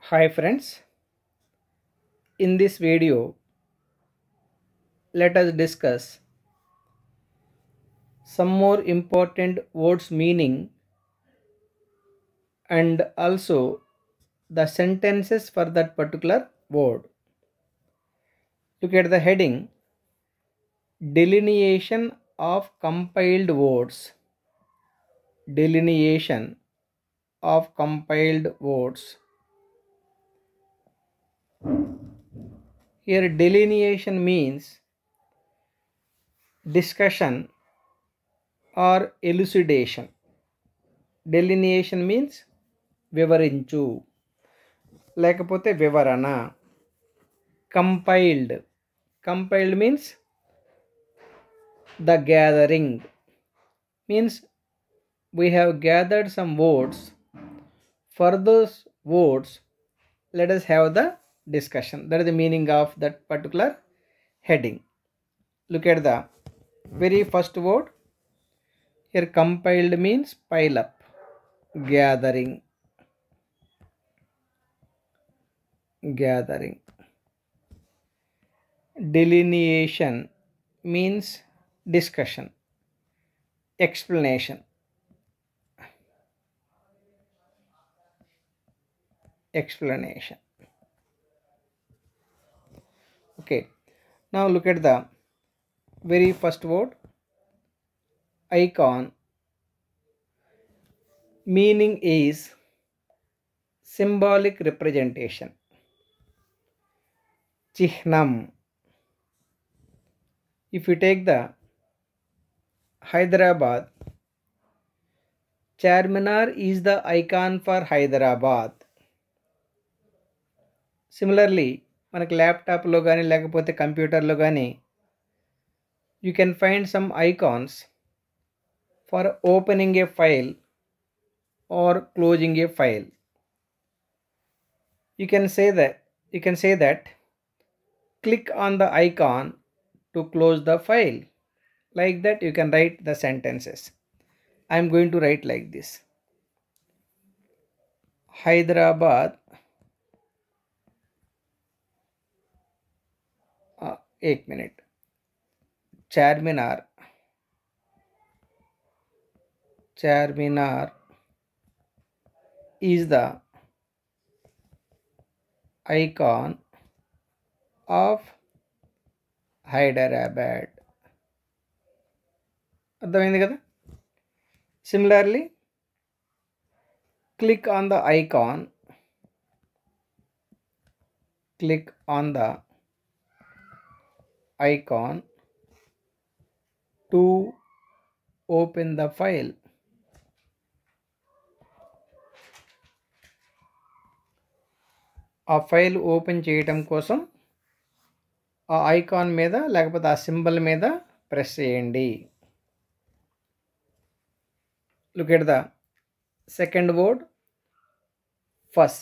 Hi friends, in this video let us discuss some more important words meaning and also the sentences for that particular word. Look at the heading, delineation of compiled words. Delineation of compiled words. Here delineation means discussion or elucidation. Delineation means వివరించు లేకపోతే వివరణ. Compiled means the gathering, means we have gathered some words. For those words let us have the discussion. That is the meaning of that particular heading. Look at the very first word here. Compiled means pile up, gathering. Delineation means discussion, explanation. Okay, now look at the very first word, icon. Meaning is symbolic representation. Chihnam. If you take the Hyderabad, Charminar is the icon for Hyderabad. Similarly, మనకి ల్యాప్టాప్లో కానీ లేకపోతే కంప్యూటర్లో కానీ you can find some icons for opening a file or closing a file. You can say that click on the icon to close the file. Like that you can write the sentences. I am going to write like this. Hyderabad एक minute. Charminar is the icon of Hyderabad. అర్థమైంది కదా? Similarly, click on the icon to open the file. ఆ file open చేయటం కోసం ఆ icon మీద లేకపోతే ఆ సింబల్ మీద ప్రెస్ చేయండి. Look at the second word, fuss.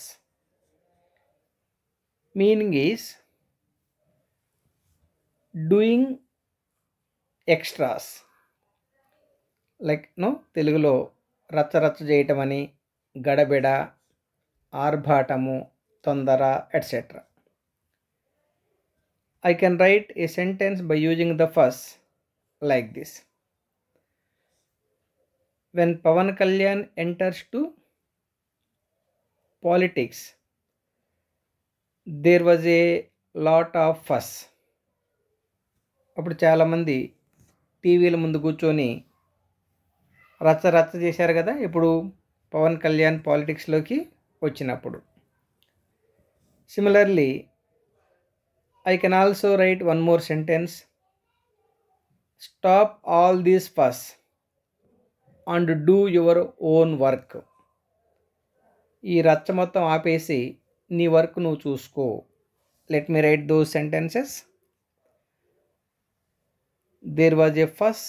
Meaning is doing extras. Like తెలుగులో రచ్చ చేయటం అని, గడబిడ, ఆర్భాటము, తొందర, etc. I can write a sentence by using the fuss like this. When Pawan Kalyan enters to politics, there was a lot of fuss. అప్పుడు చాలామంది టీవీల ముందు కూర్చొని రచ్చ చేశారు కదా ఇప్పుడు పవన్ కళ్యాణ్ పాలిటిక్స్లోకి వచ్చినప్పుడు. Similarly, I can also write one more sentence. Stop all this fuss and do your own work. ఈ రచ్చ మొత్తం ఆపేసి నీ వర్క్ నువ్వు చూసుకో. Let me write those sentences. There was a fuss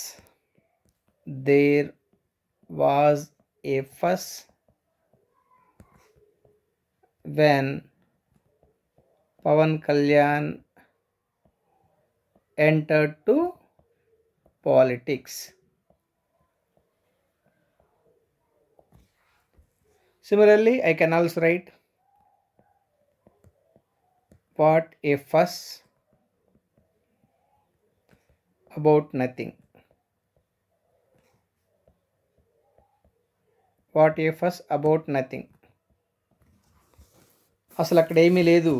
when Pawan Kalyan entered to politics. Similarly, I can also write What a fuss about nothing. What a fuss about nothing. అసలు అక్కడ ఏమీ లేదు,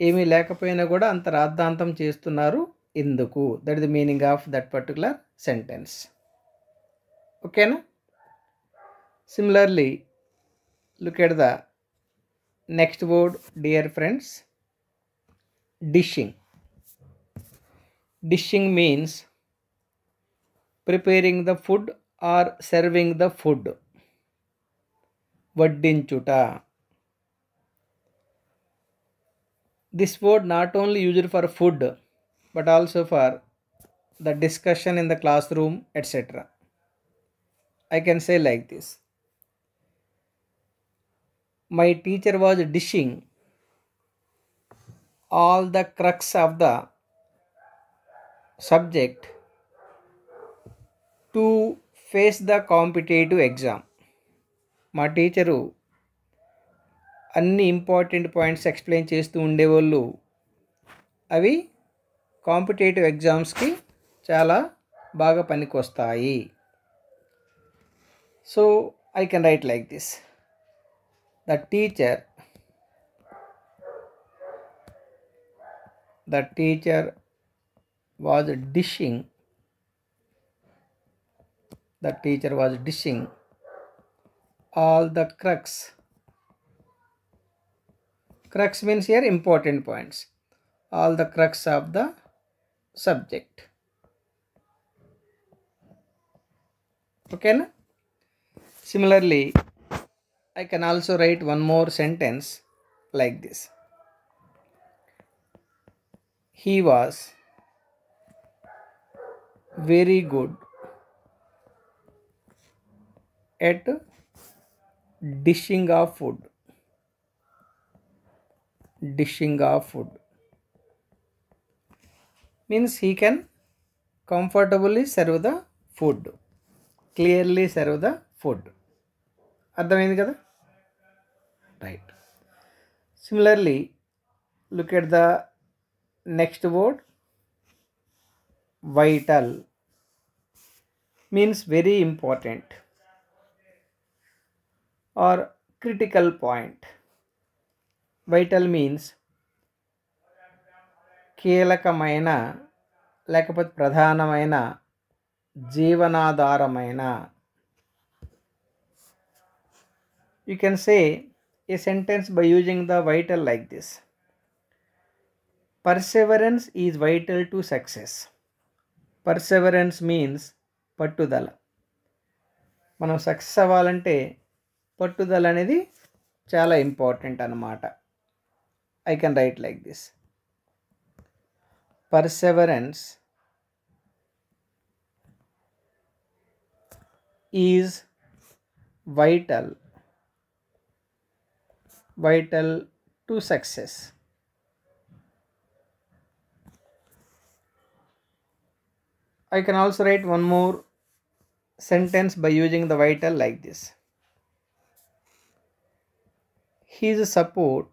ఏమీ లేకపోయినా కూడా అంత రాద్ధాంతం చేస్తున్నారు ఎందుకు? That is the meaning of that particular sentence. ఓకేనా? Similarly look at the next word, dear friends. Dishing. Dishing means preparing the food or serving the food. Vaddinchuta. This word not only used for food but also for the discussion in the classroom, etc. I can say like this: my teacher was dishing all the crux of the subject to face the competitive exam. మా teacher అన్ని important points explain చేస్తూ ఉండేవాళ్ళు. అవి competitive ఎగ్జామ్స్కి చాలా బాగా పనికొస్తాయి. So I can write like this: the teacher was dishing all the crux means here important points, all the crux of the subject. Okay na? Similarly, I can also write one more sentence like this: he was very good at dishing of food. Dishing of food means he can comfortably serve the food, clearly serve the food. అర్థమైంది కదా? Right. Similarly look at the next word, vital. Means very important or critical point. Vital means కీలకమైన లేకపోతే ప్రధానమైన, జీవనాధారమైన. You can say a sentence by using the vital like this: perseverance is vital to success. Perseverance means పట్టుదల. మనం success అవ్వాలంటే పట్టుదల అనేది చాలా important అన్నమాట. I can write like this: perseverance is vital to success. I can also write one more sentence by using the vital like this: his support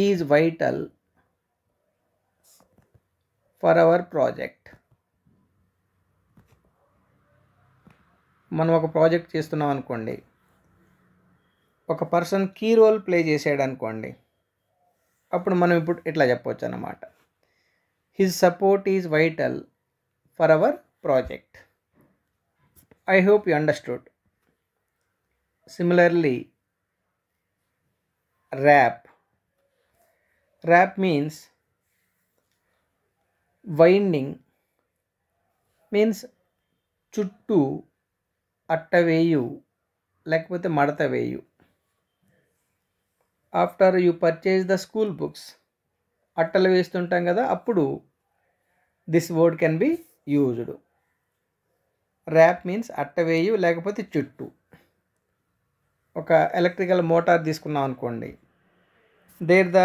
is vital for our project. మనం ఒక project చేస్తున్నాం అనుకోండి, ఒక person key role play చేసాడు అనుకోండి, అప్పుడు మనం ఇప్పుడు ఇట్లా చెప్పవచ్చు అన్నమాట: his support is vital for our project. I hope you understood. Similarly, wrap means winding, means చుట్టూ అట్టవేయు లేకపోతే మడత వేయు. After you purchase the school books, అట్టలు వేస్తుంటాం కదా, అప్పుడు this word can be used. Wrap means అట్టవేయు లేకపోతే చుట్టూ. ఒక ఎలక్ట్రికల్ మోటార్ తీసుకున్నాం అనుకోండి, there the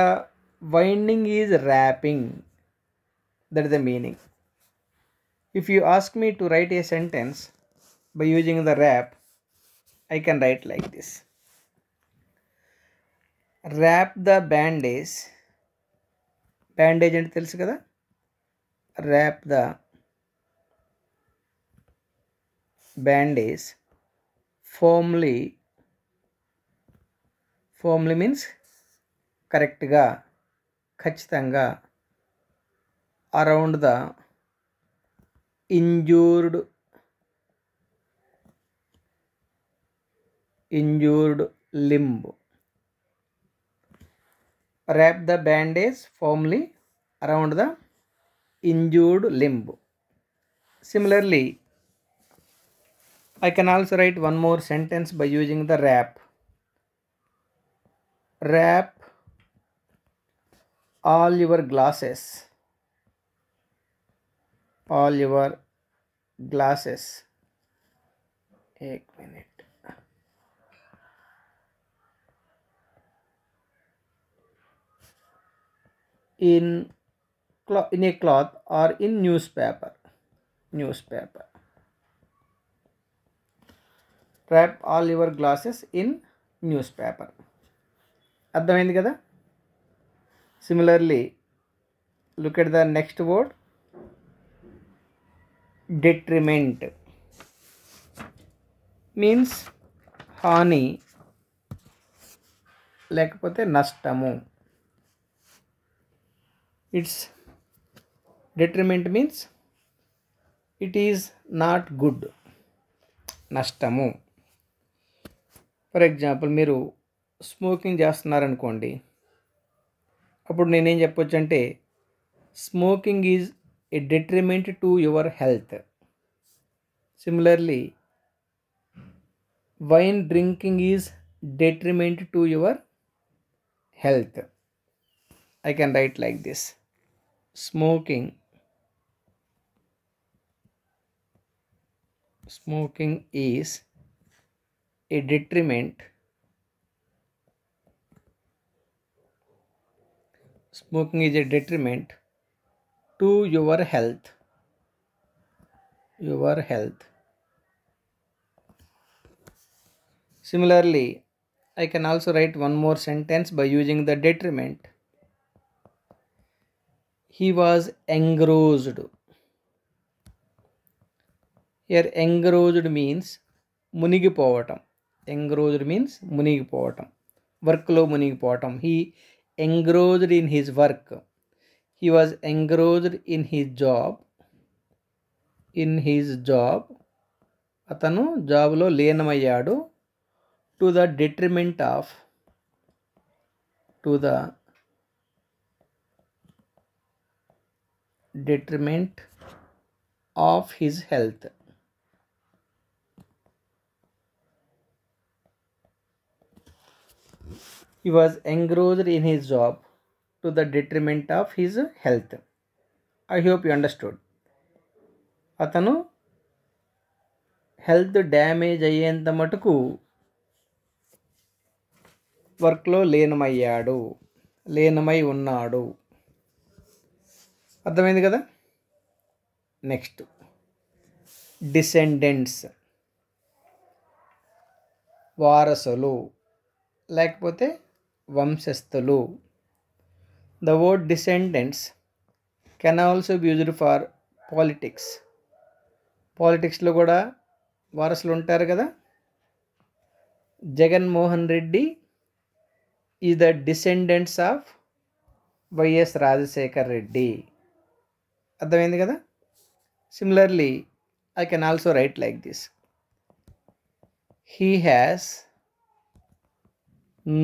winding is wrapping. That is the meaning. If you ask me to write a sentence by using the wrap, I can write like this. Wrap the bandage. Bandage అంటే తెలుసు కదా. Wrap the bandage firmly. Firmly means కరెక్ట్గా, ఖచ్చితంగా, around the injured limb. Wrap the bandage firmly around the injured limb. Similarly, I can also write one more sentence by using the wrap. Wrap all your glasses. All your glasses. एक minute. In a cloth or in newspaper. Wrap all your glasses in newspaper. అర్థమైంది కదా. Similarly, look at the next word. Detriment means హాని లేకపోతే నష్టము. Its detriment means it is not good. నష్టము. For example, మీరు smoking చేస్తున్నారనుకోండి, అప్పుడు నేనేం చెప్పొచ్చు అంటే smoking is a detriment to your health. Similarly, wine drinking is detriment to your health. I can write like this. Smoking is a detriment. Smoking is a detriment to your health. Similarly, I can also write one more sentence by using the detriment. He was engrossed. Here engrossed means మునిగిపోవటం. Engrossed means మునిగిపోవటం, వర్క్లో మునిగిపోవటం. He engrossed in his work. He was engrossed in his job. అతను జాబ్లో లీనమయ్యాడు. To the detriment of his health. He was engrossed in his job to the detriment of his health. I hope you understood. అతను health damage అయ్యేంత మటుకు వర్క్లో లీనమై ఉన్నాడు. అర్థమైంది కదా. నెక్స్ట్, డిసెండెంట్స్, వారసులు లేకపోతే వంశస్థులు. The word descendants can also be used for politics. పాలిటిక్స్లో కూడా వారసులు ఉంటారు కదా. Jaganmohan Reddy is the descendants of YS Rajasekhar Reddy. అర్థమైంది కదా. Similarly, I can also write like this. He has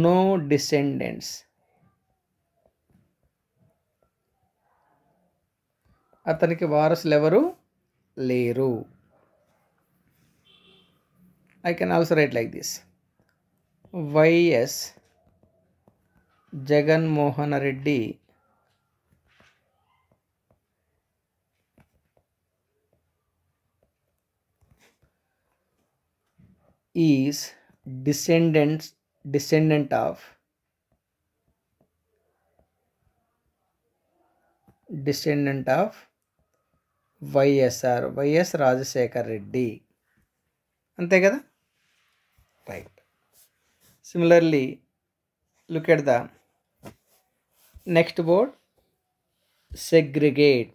no descendants. అతనికి వారసులు ఎవరు లేరు. I can also write like this. YS Jaganmohan Reddy is descendant of YS Rajasekhar Reddy. అంతే కదా. Right. Similarly, look at the next word, segregate.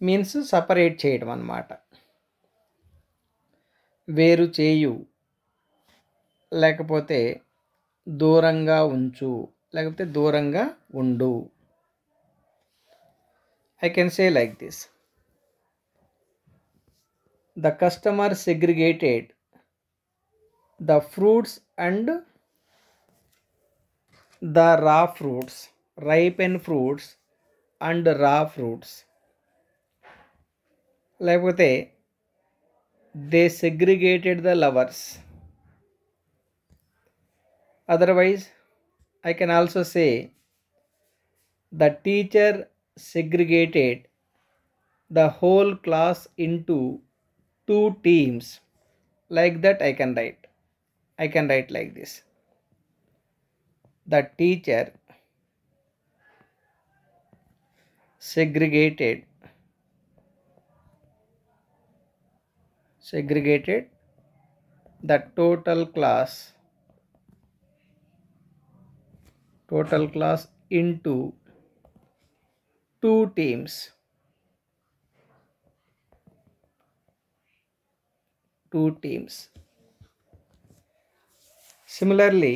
Means separate చేయడం అన్నమాట. వేరు చేయు, లేకపోతే దూరంగా ఉంచు, లేకపోతే దూరంగా ఉండు. I can say like this. The customer segregated the fruits and the raw fruits, ripened fruits and raw fruits. లేకపోతే they segregated the lovers. Otherwise, I can also say the teacher segregated the whole class into 2 teams. Like that I can write. I can write like this. The teacher segregated the total class into 2 teams. 2 teams. Similarly,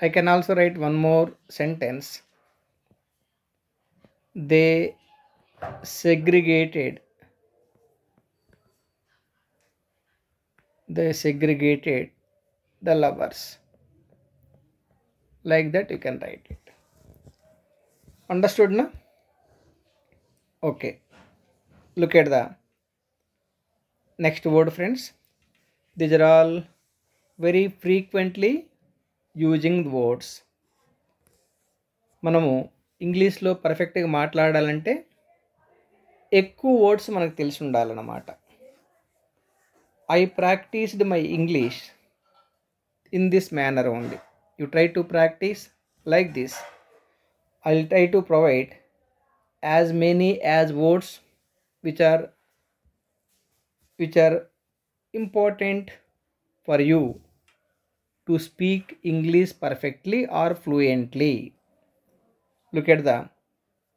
I can also write one more sentence. They segregated the lovers. Like that you can write it. Understood na? Okay. Look at the next word, friends. These are all very frequently using words. మనము ఇంగ్లీష్లో పర్ఫెక్ట్గా మాట్లాడాలంటే ఎక్కువ words మనకు తెలిసి ఉండాలన్నమాట. I practiced my English in this manner only. You try to practice like this. I'll try to provide as many as words which are important for you to speak English perfectly or fluently. Look at the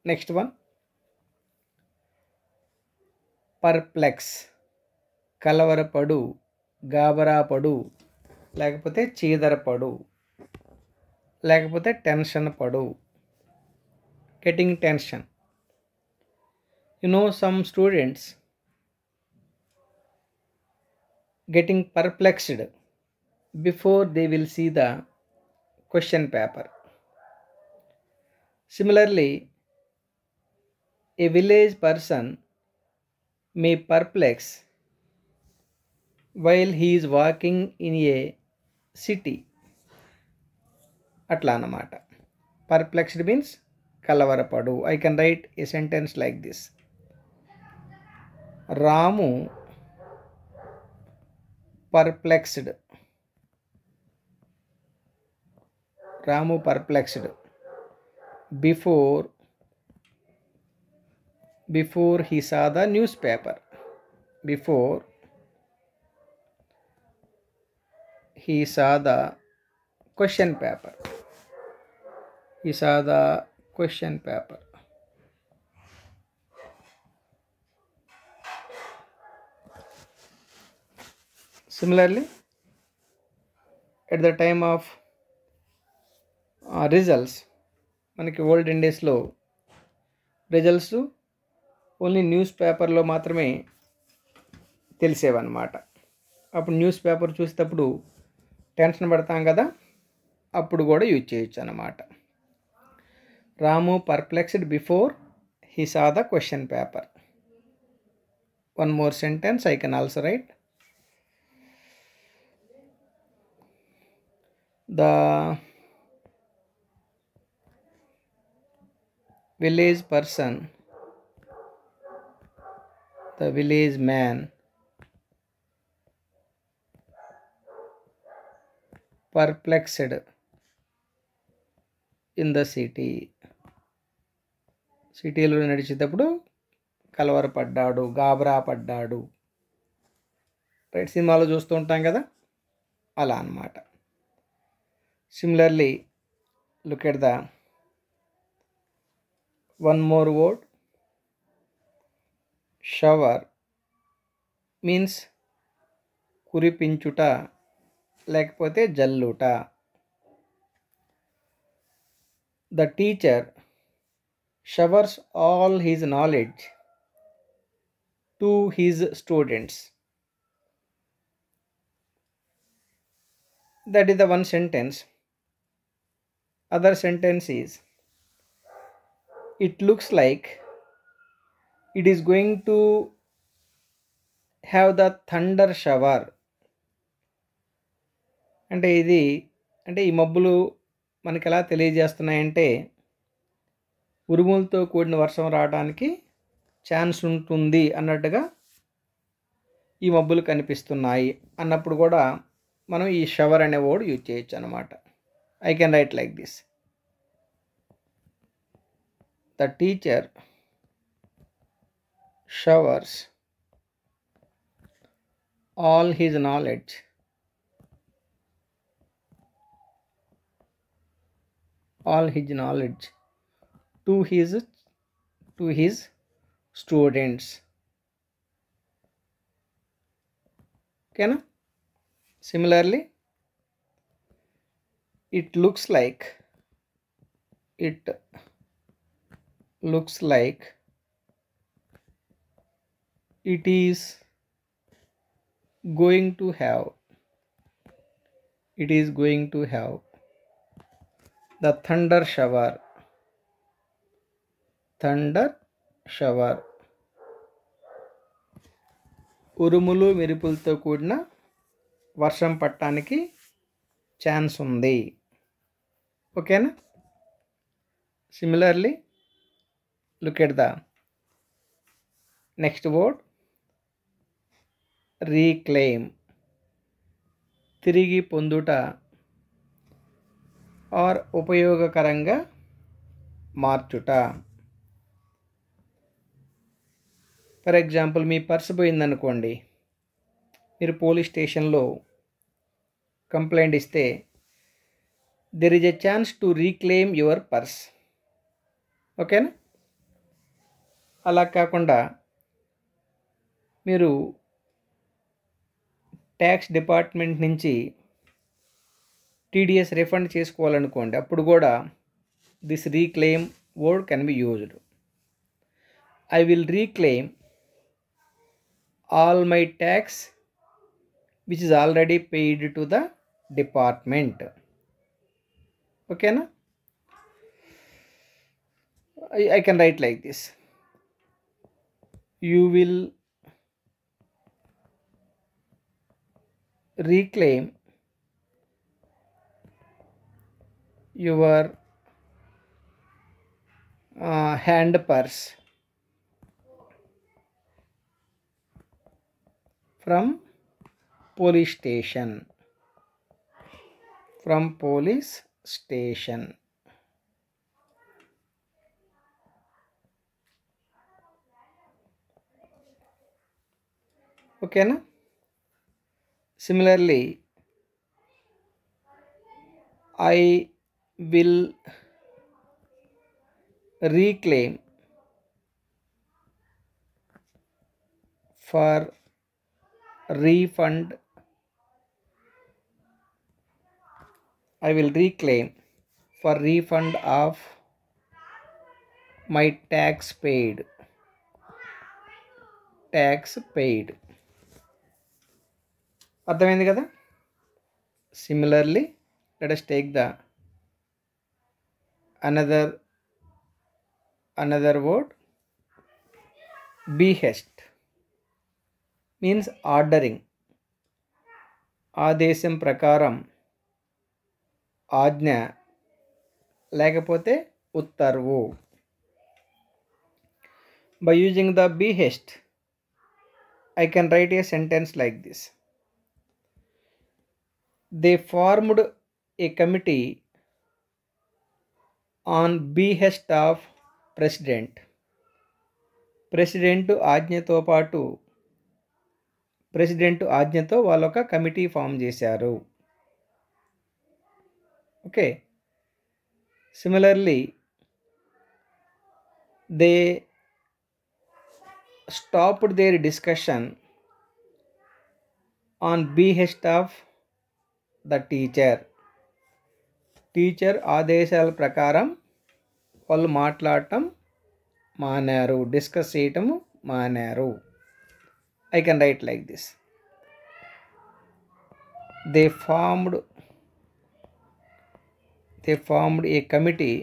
next one. Perplex, కలవరపడు, గాబరాపడు, లేకపోతే చీదరపడు, లేకపోతే tension పడు. Getting tension. You know, some students getting perplexed before they will see the question paper. Similarly, a village person may perplex while he is walking in a city. అట్లా అన్నమాట. Perplexed means కలవరపడు. I can write a sentence like this. Ramu perplexed before he saw the newspaper. Before he saw the question paper. Similarly, at the time of results, మనకి olden డేస్లో results only news పేపర్లో మాత్రమే తెలిసేవన్నమాట. అప్పుడు news paper చూసేటప్పుడు tension పడతాం కదా, అప్పుడు కూడా యూజ్ చేయొచ్చు అన్నమాట. Ramu perplexed before he saw the question paper. One more sentence I can also write. The village man perplexed in the city. సిటీలో నడిచేటప్పుడు కలవరపడ్డాడు, గాబరా పడ్డాడు. రైట్, సినిమాలో చూస్తూ ఉంటాం కదా, అలా అన్నమాట. Similarly, look at the one more word. Shower means కురిపించుట లేకపోతే జల్లుట. The teacher showers all his knowledge to his students. That is the one sentence. Other sentence is, it looks like it is going to have the thunder shower. అంటే ఈ మబ్బులు మనకి ఎలా తెలియజేస్తున్నాయంటే ఉరుములతో కూడిన వర్షం రావడానికి ఛాన్స్ ఉంటుంది అన్నట్టుగా ఈ మబ్బులు కనిపిస్తున్నాయి అన్నప్పుడు కూడా మనం ఈ షవర్ అనే వర్డ్ యూజ్ చేయొచ్చు అన్నమాట. I can write like this. The teacher showers all his knowledge to his students. Okay na? Similarly, it looks like it is going to have the thunder shower. ఉరుములు మెరుపులతో కూడిన వర్షం పడటానికి chance ఉంది. ఓకేనా? Similarly, look at the next word, reclaim. తిరిగి పొందుట are ఉపయోగకరంగా మార్చుట. ఫర్ ఎగ్జాంపుల్, మీ పర్స్ పోయిందనుకోండి, మీరు పోలీస్ స్టేషన్లో కంప్లైంట్ ఇస్తే there is a chance to reclaim your purse. ఓకేనా? అలా కాకుండా మీరు ట్యాక్స్ డిపార్ట్మెంట్ నుంచి టీడీఎస్ రిఫండ్ చేసుకోవాలనుకోండి, అప్పుడు కూడా this reclaim word can be used. I will reclaim all my tax which is already paid to the department. Okay na? I can write like this. You will reclaim your hand purse from police station. Okay na? Similarly, I will reclaim for refund. I will reclaim for refund of my tax paid. అర్థమైంది కదా? Similarly, let us take the another word, behest. means ordering. ఆదేశం ప్రకారం, ఆజ్ఞ లేకపోతే ఉత్తర్వు. By using the behest, I can write a sentence like this. They formed a committee on behest of president. President ఆజ్ఞతో వాళ్ళు ఒక committee form చేశారు. Okay. Similarly, they stopped their discussion on behest of the teacher. Teacher ఆదేశాల ప్రకారం వాళ్ళు మాట్లాడటం మానారు, discuss చేయటము మానారు. I can write like this. They formed a committee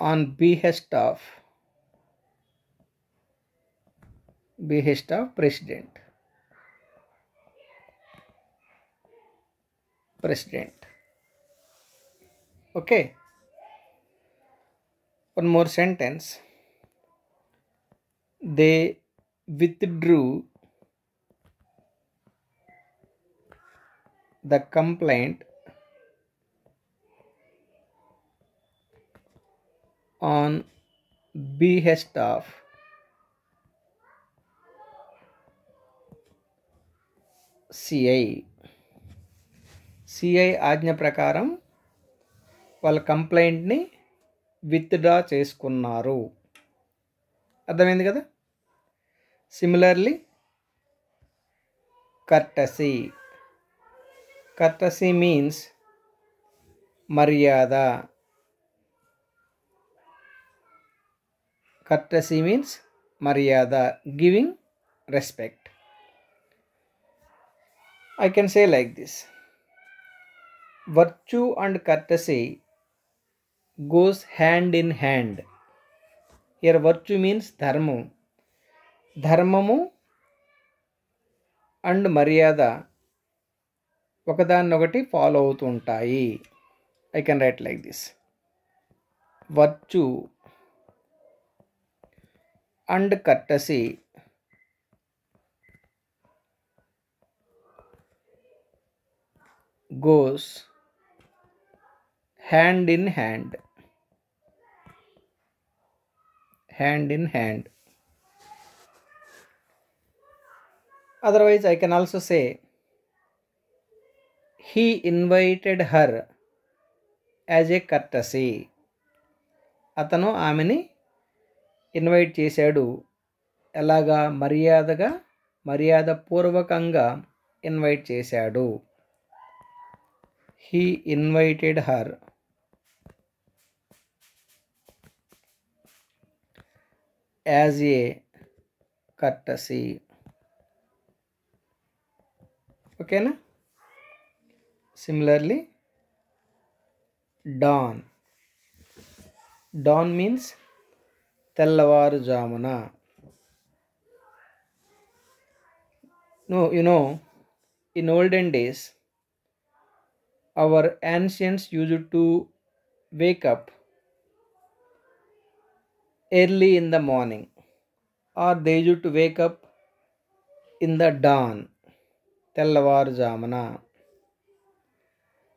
on behest of president. Okay, one more sentence. They withdrew the complaint on behest of CI. CI ఆజ్ఞ ప్రకారం వాళ్ళ కంప్లైంట్ని withdraw చేసుకున్నారు. అర్థమైంది కదా. సిమిలర్లీ కర్టసీ మీన్స్ మర్యాద. Giving respect. I can say like this. Virtue and courtesy goes hand in hand. Here virtue means ధర్మము and మర్యాద ఒకదాన్నొకటి follow అవుతూ ఉంటాయి. I can write like this. Virtue and courtesy goes hand in hand. Otherwise, I can also say he invited her as a courtesy. అతను ఆమెని invite చేశాడు. ఎలాగా? మర్యాదపూర్వకంగా invite చేశాడు. He invited her as a courtesy. Okay na? Similarly, dawn means తెల్లవారుజామున. No, in olden days our ancients used to wake up early in the morning, or they used to wake up in the dawn, తెల్లవారుజామున.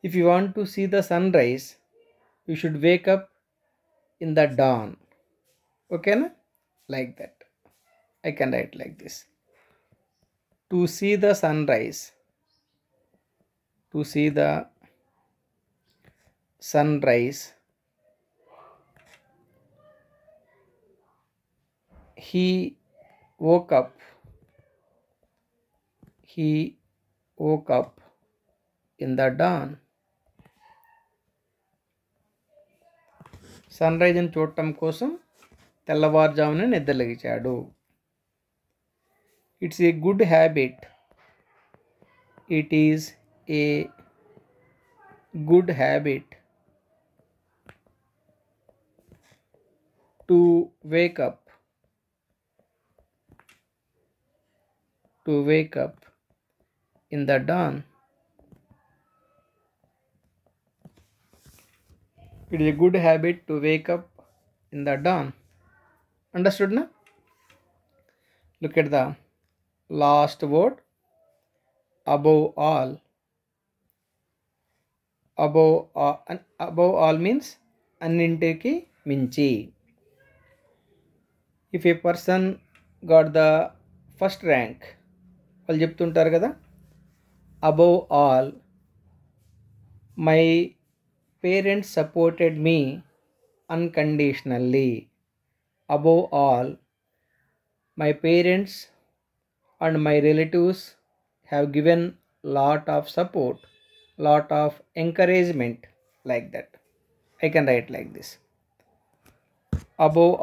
If you want to see the sunrise, you should wake up in the dawn. Okay na? Like that. I can write like this. To see the sunrise, he woke up in the dawn. Sun రైజ్ని చూడటం కోసం తెల్లవారుజామున నిద్రలేచాడు. It's a good habit. It is a good habit to wake up in the dawn. It is a good habit to wake up in the dawn. Understood na? Look at the last word. Above all means అన్నింటికి మించి. if a person got the first rank, వాళ్ళు చెప్తుంటారు కదా, above all my parents supported me unconditionally. Above all my parents and my relatives have given lot of support, lot of encouragement, like that. I can write like this: above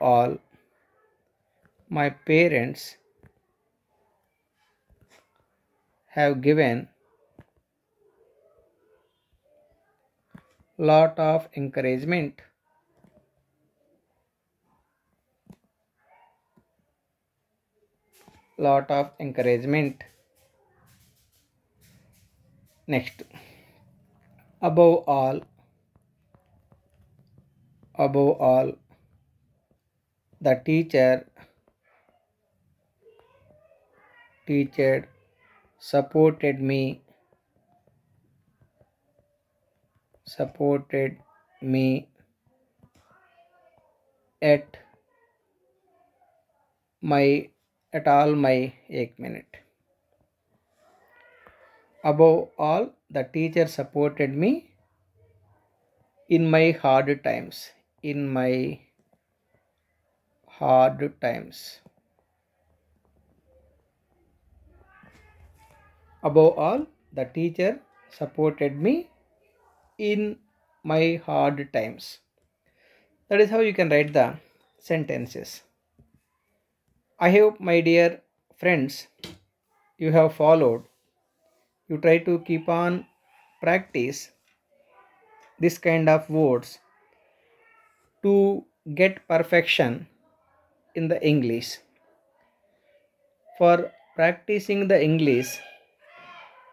all my parents have given lot of encouragement, lot of encouragement. Next, above all the teacher supported me at all my, एक minute, above all the teacher supported me in my hard times, above all the teacher supported me in my hard times. That is how you can write the sentences. I hope, my dear friends, you have followed. You try to keep on practice this kind of words to get perfection in the English. For practicing the English,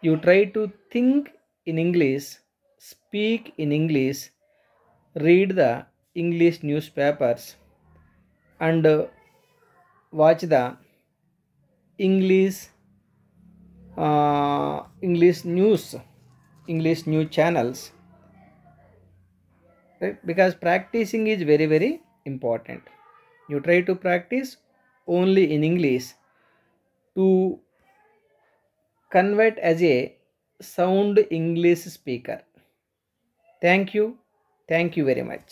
you try to think in English, speak in English, read the English newspapers, and watch the English English news, channels, right? Because practicing is very, very important. You try to practice only in English to convert as a sound English speaker. Thank you very much.